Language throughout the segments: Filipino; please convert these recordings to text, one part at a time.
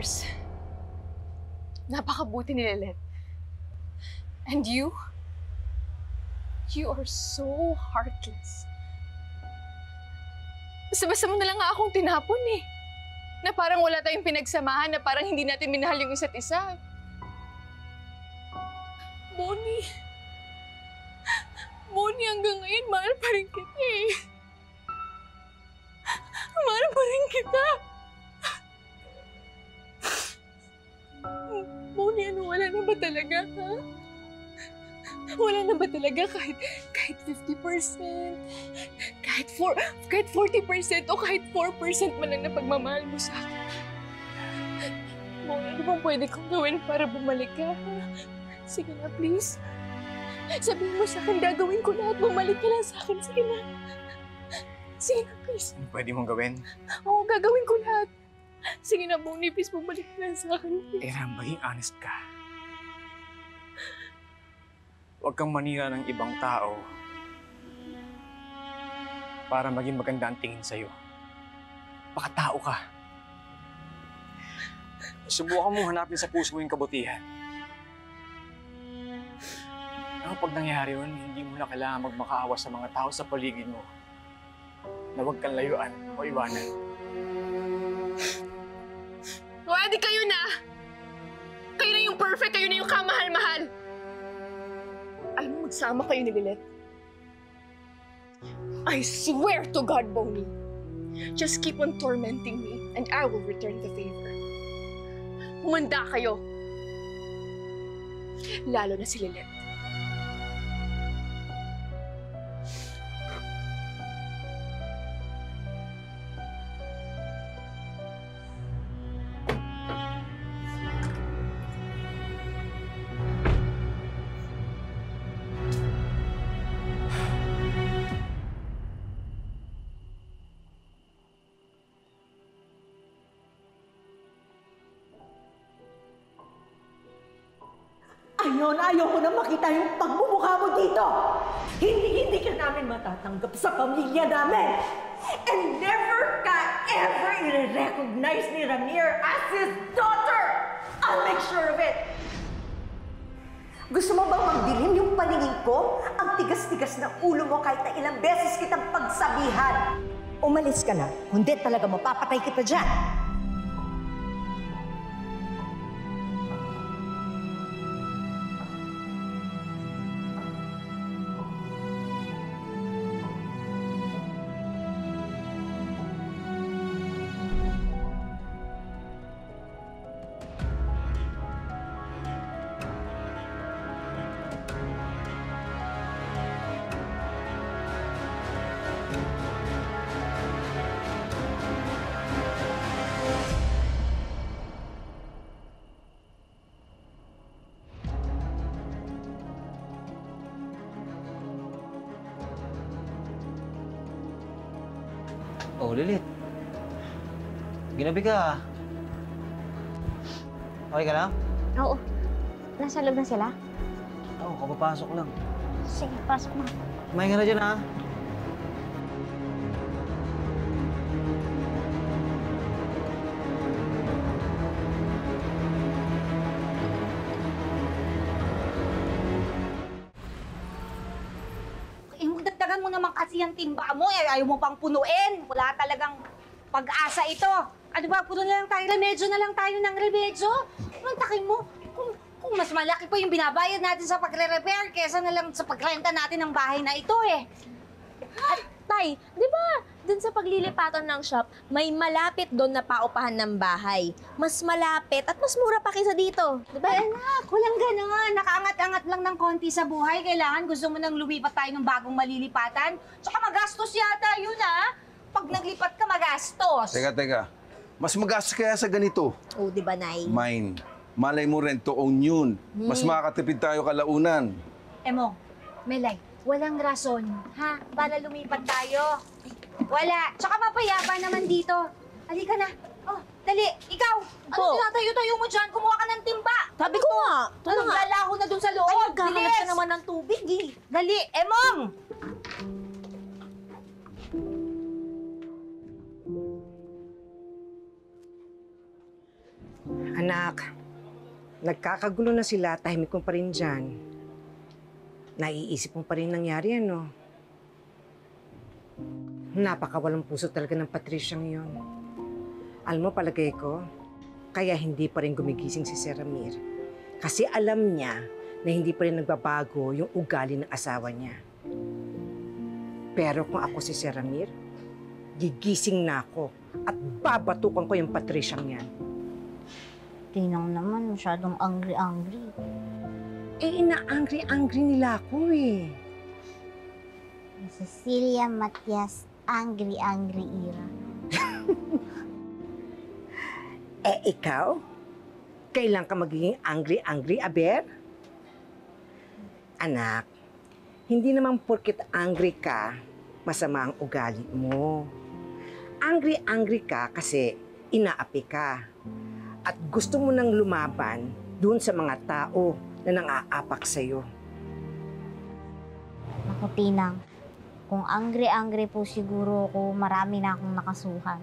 course, napakabuti ni Lilet. And you are so heartless. Basta-basta mo na lang nga akong tinapon eh. Na parang wala tayong pinagsamahan, na parang hindi natin minahal yung isa't isa. Bonnie, hanggang ngayon, mahal pa rin kita eh. Mahal pa rin kita. Bonnie, wala na ba talaga, ha? Wala na ba talaga kahit 50%, kahit 40% o kahit 4% man lang na pagmamahal mo sa akin? Bonnie, ano bang pwede kong gawin para bumalik ka, ha? Sige na, please. Sabihin mo sa akin, gagawin ko lahat. Bumalik ka lang sa akin. Sige na. Sige na, please. Ano pwede mong gawin? Oo, gagawin ko lahat. Sige na, Bonnie, please, bumalik ka lang sa akin. Era, maging honest ka. Huwag kang manira ng ibang tao para maging maganda ang tingin sa'yo. Baka tao ka. Subukan mo hanapin sa puso mo yung kabutihan. Pag nangyari yun, hindi mo na kailangan magmakaawa sa mga tao sa paligid mo na huwag kang layuan o iwanan. Pwede kayo na! Kayo na yung perfect, kayo na yung kamahal-mahal! Alam mo, magsama kayo ni Lilet. I swear to God, Bonnie, just keep on tormenting me and I will return the favor. Humanda kayo. Lalo na si Lilet. Ayoko na makita yung pagmumukha mo dito! Hindi ka namin matatanggap sa pamilya namin! And never ka ever i-recognize ni Ramir as his daughter! I'll make sure of it! Gusto mo bang magdilim yung paningin ko? Ang tigas-tigas ng ulo mo kahit na ilang beses kitang pagsabihan! Umalis ka na, hindi talaga mapapatay kita dyan! Oh, Lilit. Ginabi ka. Okay ka lang? Oo. Nasa loob na sila? Oo, kapapasok lang. Sige, pasok na. Kumain ka na dyan, ha? Mo naman kasi yung timba mo, ayaw mo pang punuin. Wala talagang pag-asa ito. Ano ba, puno na lang tayo, remedyo na lang tayo ng remedyo. Mantakin mo, kung mas malaki pa yung binabayad natin sa pagre-repair kesa na lang sa pagrenta natin ng bahay na ito eh. Tay, di ba dun sa paglilipatan ng shop, may malapit doon na paupahan ng bahay. Mas malapit at mas mura pa kaysa dito. Di ba? Ay, anak, walang gano'n. Nakaangat-angat lang ng konti sa buhay. Kailangan gusto mo nang lumipat tayo ng bagong malilipatan. Tsaka magastos yata yun, ha? Pag naglipat ka, magastos. Teka. Mas magastos kaya sa ganito. Oh, di ba, Nay? Mine. Malay mo rent to own yun. Mas makakatipid tayo kalaunan. Emong, Melay, walang rason, ha? Para lumipat tayo. Wala. Tsaka mapayapa naman dito. Halika na. Oh, dali. Ikaw, ano tinatayo-tayo mo dyan? Kumuha ka ng timba. Sabi ko nga. Ano, lalaho na dun sa loob. Ay, nagkakalat Bilis. na naman ng tubig, eh. Dali. Emong! Nagkakagulo na sila, tahimik mo pa rin dyan. Naiisip mo pa rin nangyari, ano? Napakawalang puso talaga ng Patriciang yun. Alam mo, palagay ko, kaya hindi pa rin gumigising si Sir Ramir. Kasi alam niya na hindi pa rin nagbabago yung ugali ng asawa niya. Pero kung ako si Sir Ramir, gigising na ako at babatukan ko yung Patriciang yan. Tinang naman, masyadong angry-angry. Ina-angry-angry nila ako eh. Cecilia Matias, angry-angry era. Ikaw? Kailan ka magiging angry-angry, Aber? Anak, hindi naman porket angry ka, masama ang ugali mo. Angry-angry ka kasi inaapi ka. At gusto mo nang lumaban doon sa mga tao na nang-aapak sa'yo. Naku, Tinang. Kung angry-angry po siguro ako, marami na akong nakasuhan.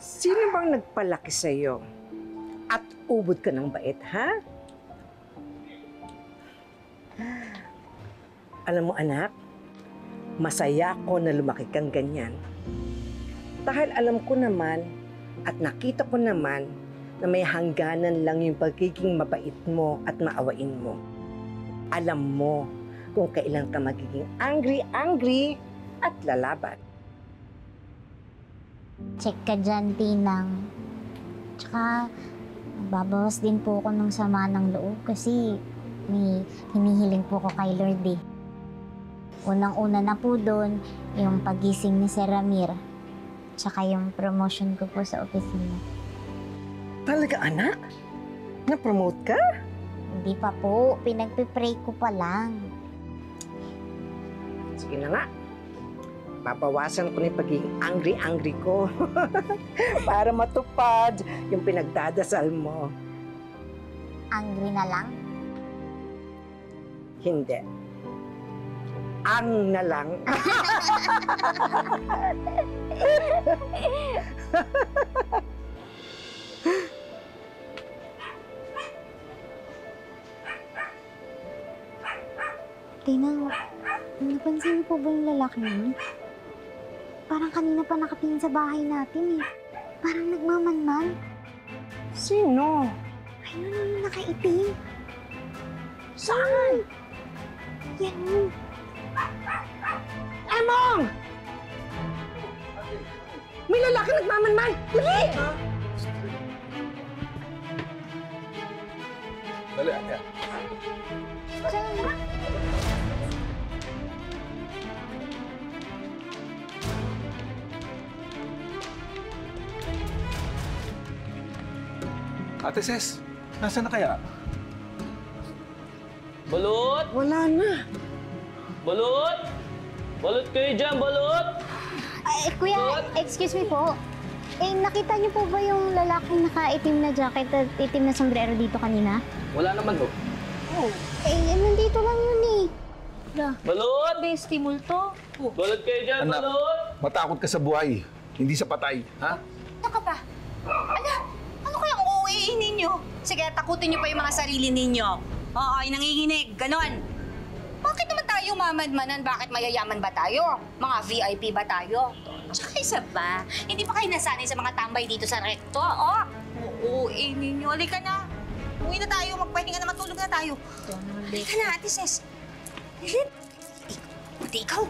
Sino bang nagpalaki sa'yo? At ubod ka ng bait, ha? Alam mo, anak, masaya ko na lumaki kang ganyan. Dahil alam ko naman at nakita ko naman na may hangganan lang yung pagiging mabait mo at maawain mo. Alam mo kung kailan ka magiging angry-angry at lalaban. Check ka dyan, Tinang. Tsaka, babawas din po ako ng sama ng loob kasi may hinihiling po ko kay Lord eh. Unang-una na po doon, yung pagising ni Sir Ramir. Tsaka yung promotion ko po sa opisina. Talaga, anak? Na-promote ka? Hindi pa po, pinagpipray ko pa lang. Sige na nga. Papawasan ko na yung pagiging angry-angry ko. Para matupad yung pinagdadasal mo. Angry na lang? Hindi. Ang na lang. Tinang, napansin mo po ba yung lalaki niyo? Parang kanina pa nakatingin sa bahay natin eh. Parang nagmamanman. Sino? Ayun yung nakaitim. Saan? Yan. Emong! May lalaki nagmamanman! Dali! Dali, Ate. Ate Ses, nasaan na kaya? Balot! Wala na. Balot! Balot kayo dyan, balot! Kuya, excuse me po. Nakita niyo po ba yung lalaking naka-itim na jacket at itim na sombrero dito kanina? Wala naman ho. Nandito lang yun eh. Balot! Bestie multo. Balot kayo dyan, Anak. balot! Matakot ka sa buhay, hindi sa patay, ha? Taka ba? Ano kayang uuwiin ninyo? Sige, takutin nyo pa yung mga sarili ninyo. Oo, yung nanginginig, ganon. Bakit naman tayo mamadmanan? Bakit mayayaman ba tayo? Mga VIP ba tayo? Tsaka isa pa, hindi pa kayo nasanay sa mga tambay dito sa rekto, oh? Uuwi ninyo. Halika na. Uwi na tayo, magpahinga na, matulog na tayo. Halika na, Ate Ses. Pati ikaw.